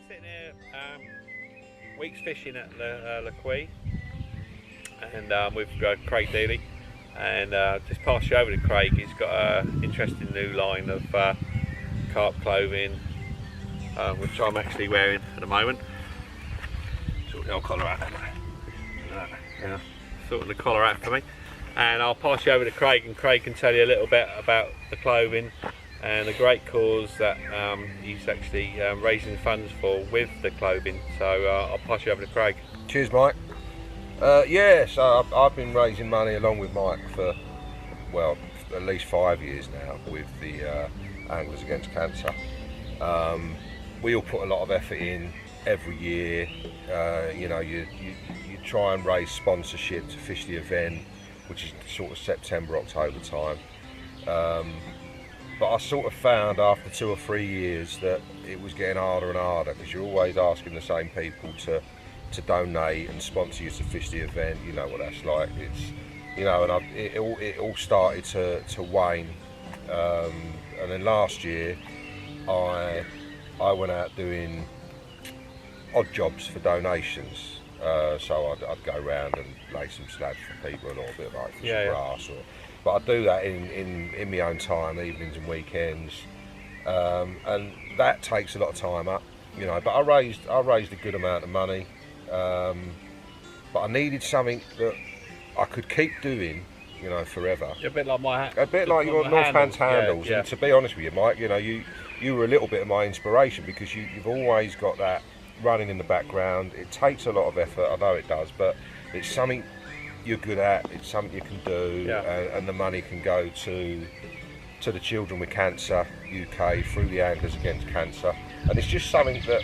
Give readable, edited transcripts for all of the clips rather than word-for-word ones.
sitting here, weeks fishing at La Quay, and with Craig Dealey, and just pass you over to Craig. He's got an interesting new line of carp clothing, which I'm actually wearing at the moment. Sort the old collar out, yeah, sorting the collar out for me, and I'll pass you over to Craig, and Craig can tell you a little bit about the clothing and the great cause that he's actually raising funds for with the clothing. So I'll pass you over to Craig. Cheers, Mike. So I've been raising money along with Mike for, well, at least 5 years now with the Anglers Against Cancer. We all put a lot of effort in every year. You try and raise sponsorship to fish the event, which is sort of September, October time. But I sort of found after 2 or 3 years that it was getting harder and harder, because you're always asking the same people to donate and sponsor you to fish the event. You know what that's like. It's, and it all started to wane. And then last year, I went out doing odd jobs for donations. So I'd go around and lay some slabs for people and all, a bit of like grass. But I do that in my own time, evenings and weekends, and that takes a lot of time up, But I raised a good amount of money, but I needed something that I could keep doing, forever. A bit like my hat. A bit like your Northants handles. Yeah. And to be honest with you, Mike, you were a little bit of my inspiration, because you've always got that running in the background. It takes a lot of effort, I know it does, but it's something you're good at, it's something you can do, and the money can go to the Children with Cancer UK through the Anglers Against Cancer, and it's just something that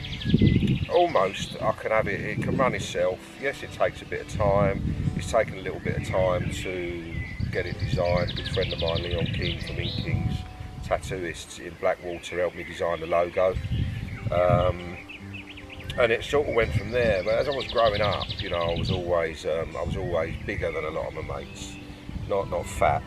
almost I can have it can run itself. Yes, it takes a bit of time. It's taken a little bit of time to get it designed. A good friend of mine, Leon King from Ink Kings Tattooists in Blackwater, helped me design the logo. And it sort of went from there. But as I was growing up, I was always bigger than a lot of my mates. Not fat,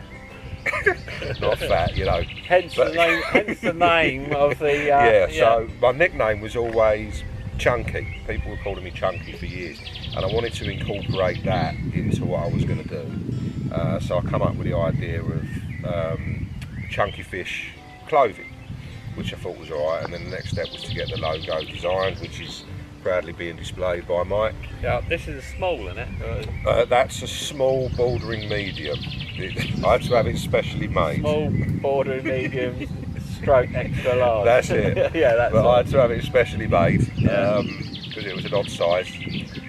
not fat, Hence the name of the. So my nickname was always Chunky. People were calling me Chunky for years, and I wanted to incorporate that into what I was going to do. So I come up with the idea of Chunky Fish clothing, which I thought was alright. And then the next step was to get the logo designed, which is proudly being displayed by Mike. Yeah, this is a small, isn't it? That's a small bordering medium. I had to have it specially made. Small bordering medium, stroke extra large. That's it. Yeah, that's but it. I had to have it specially made, because it was an odd size.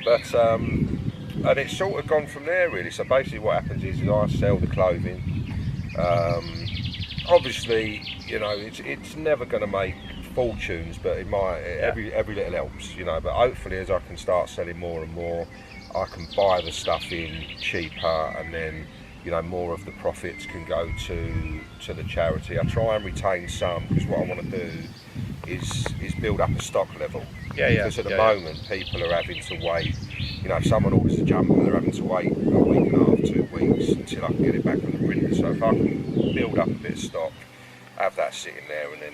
But and it's sort of gone from there, really. So basically what happens is I sell the clothing. Obviously, it's never going to make fortunes, but it might. Every little helps, But hopefully, as I can start selling more and more, I can buy the stuff in cheaper, and then more of the profits can go to the charity. I try and retain some, because what I want to do is build up a stock level. Because at the moment, people are having to wait. If someone orders a jumper, they're having to wait a week and a half, 2 weeks until I can get it back from the printer. So if I can build up a bit of stock, have that sitting there, and then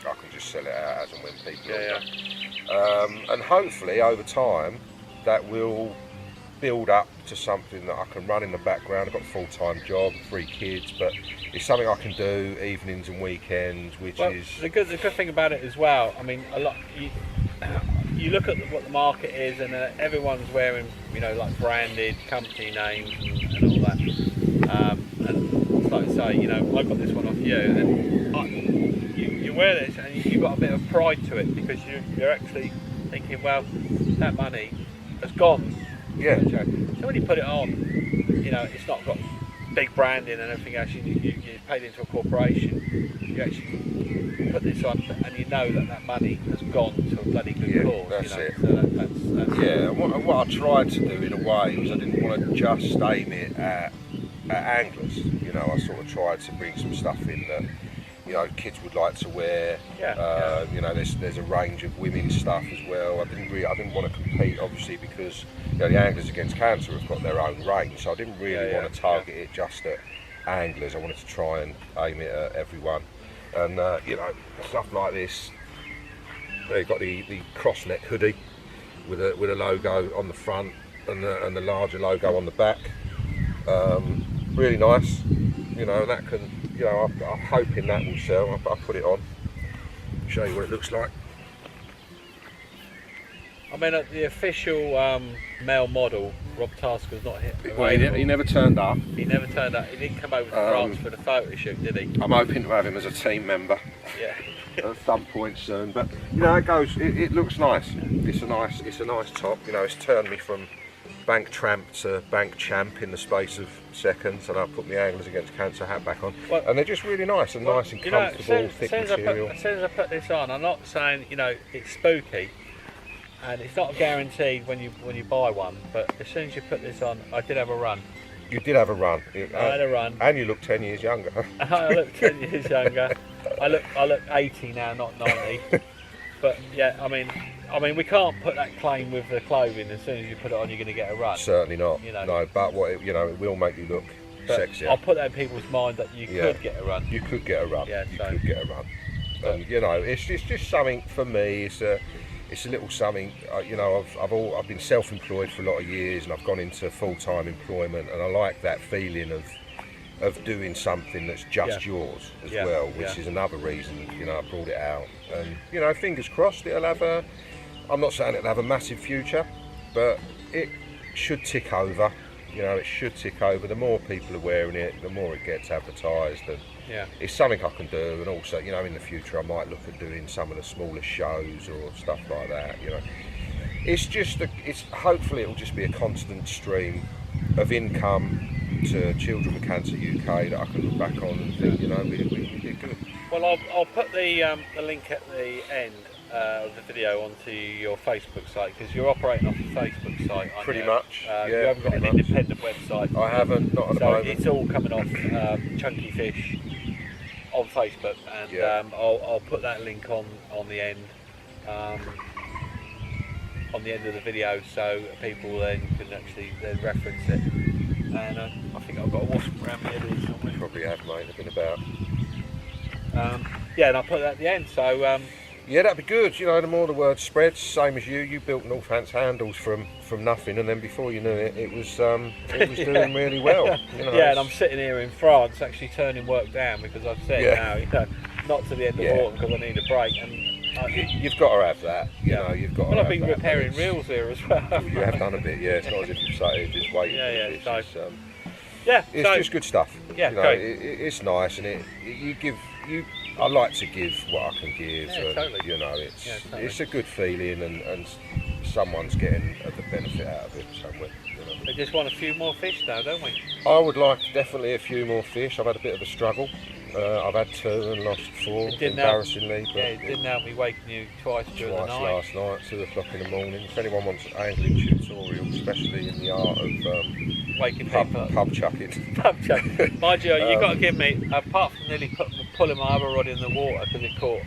I can just sell it out as and when people order. And hopefully over time that will build up to something that I can run in the background. I've got a full-time job, 3 kids, but it's something I can do evenings and weekends, which is the good thing about it as well. I mean, a lot. You look at what the market is, and everyone's wearing, like branded company names and all that. And like I say, I got this one off you, and you wear this, and you've got a bit of pride to it, because you're actually thinking, well, that money has gone. Yeah. So when you put it on, it's not got big branding and everything else. You paid into a corporation. You actually put this on, and that money has gone to a bloody good cause. That's it. So that's what I tried to do in a way was I didn't want to just aim it at anglers. I sort of tried to bring some stuff in that kids would like to wear. There's a range of women's stuff as well. I didn't want to compete, obviously, because the Anglers Against Cancer have got their own range. So I didn't really want to target it just at anglers. I wanted to try and aim it at everyone. And stuff like this You've got the cross neck hoodie with a logo on the front and the larger logo on the back. Really nice. You know, that can, you know, I'm hoping that will sell. I'll put it on, show you what it looks like. I mean, the official male model, Rob Tasker's not here. Well, he never turned up. He never turned up. He didn't come over to France for the photo shoot, did he? I'm hoping to have him as a team member Yeah. at some point soon. But you know, it looks nice. It's a nice top. You know, it's turned me from bank tramp to bank champ in the space of seconds, and I put my Anglers Against Cancer hat back on, Well, and they're just really nice and nice and you know, comfortable, thick material. As soon as I put this on, I'm not saying, you know, it's spooky, and it's not guaranteed when you buy one. But as soon as you put this on, I did have a run. You did have a run. I had a run. And you look 10 years younger. I look 10 years younger. I look 80 now, not 90. But yeah, I mean, we can't put that claim with the clothing. As soon as you put it on, you're going to get a run. Certainly not. You know. No, but it will make you look But sexier. I'll put that in people's mind that you could get a run. You could get a run. Yeah, you so- could get a run. And you know, it's just something for me. It's a little something. You know, I've been self-employed for a lot of years, and I've gone into full-time employment, and I like that feeling of doing something that's just yours as well, which is another reason, you know, I brought it out. And you know, fingers crossed, I'm not saying it'll have a massive future, but it should tick over. You know, it should tick over. The more people are wearing it, the more it gets advertised, and it's something I can do. And also, you know, in the future I might look at doing some of the smaller shows or stuff like that. You know, it's just hopefully it'll just be a constant stream of income to Children with Cancer UK that I can look back on and think, you know, we did good. Well, I'll put the link at the end of the video onto your Facebook site, because you're operating off a Facebook site, aren't Pretty you? much. You haven't got an independent website. I haven't, not at the So moment. it's all coming off Chunky Fish on Facebook, and I'll put that link on the end. On the end of the video, so people then can actually then reference it. And I think I've got a wasp around my head somewhere. Probably have, mate. They've been about. Yeah, and I'll put that at the end. So yeah, that'd be good. You know, the more the word spreads, same as you built Northants handles from nothing, and then before you knew it, it was doing really well. You know, yeah, and I'm sitting here in France, actually turning work down because I've said now, you know, not to the end of autumn because I need a break. And you've got to have that. You know, you've got. Well, to I've been have that, repairing reels here as well. You have done a bit, yeah. It's not as if you've sat here just waiting. Yeah, for yeah. It's just good stuff. Yeah, you know, great. It's nice, and I like to give what I can give. Yeah, and, totally. You know, totally. it's a good feeling, and someone's getting the benefit out of it somewhere. You know. We just want a few more fish now, don't we? I would like definitely a few more fish. I've had a bit of a struggle. I've had 2 and lost 4, embarrassingly. Yeah, it didn't help me waking you twice during the night. Last night, 2 o'clock in the morning. If anyone wants angling tutorial, especially in the art of waking pub chucking. Pub chucking. Mind you, you've got to give me, apart from nearly pulling my other rod in the water because it caught,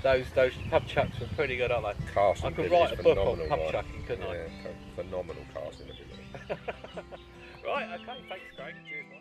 those pub chucks were pretty good, aren't they? Casting I could ability write a is book on phenomenal, pub right? chucking, couldn't I? Phenomenal casting ability. Right, okay, thanks, Craig. Cheers, mate.